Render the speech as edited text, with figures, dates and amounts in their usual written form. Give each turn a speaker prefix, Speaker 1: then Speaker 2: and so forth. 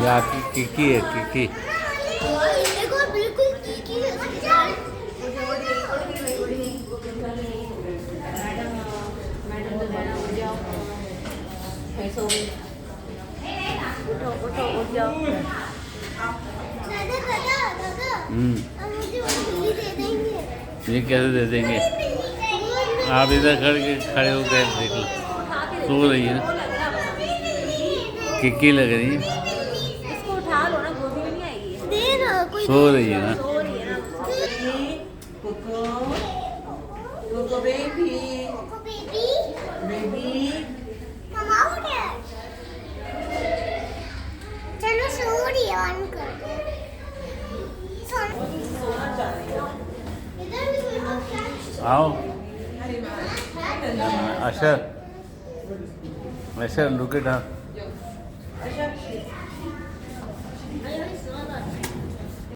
Speaker 1: या किकी है किकी।
Speaker 2: देखो बिल्कुल कीकी है। उठो उठो उठ जाओ। दादा दादा दादा अब मुझे वो बिल्ली दे देंगे।
Speaker 1: ये कैसे दे देंगे? आप इधर खड़े हो गए देख लो, सो रही है ना, किकी लग रही है,
Speaker 2: इसको उठा लो ना, गोदी में नहीं आएगी। दे ना कोई।
Speaker 1: सो रही है ना।
Speaker 2: सो रही है ना।
Speaker 3: Coco, Coco baby,
Speaker 2: Coco baby
Speaker 3: baby.
Speaker 2: Mamma उठ गया। चलो सो रही है, ऑन कर दो।
Speaker 3: सोना चाह रही है।
Speaker 2: इधर भी कोई लोग क्या?
Speaker 1: आओ
Speaker 3: अरे माँ,
Speaker 1: अशर, अशर लुक एट हर।
Speaker 3: अच्छा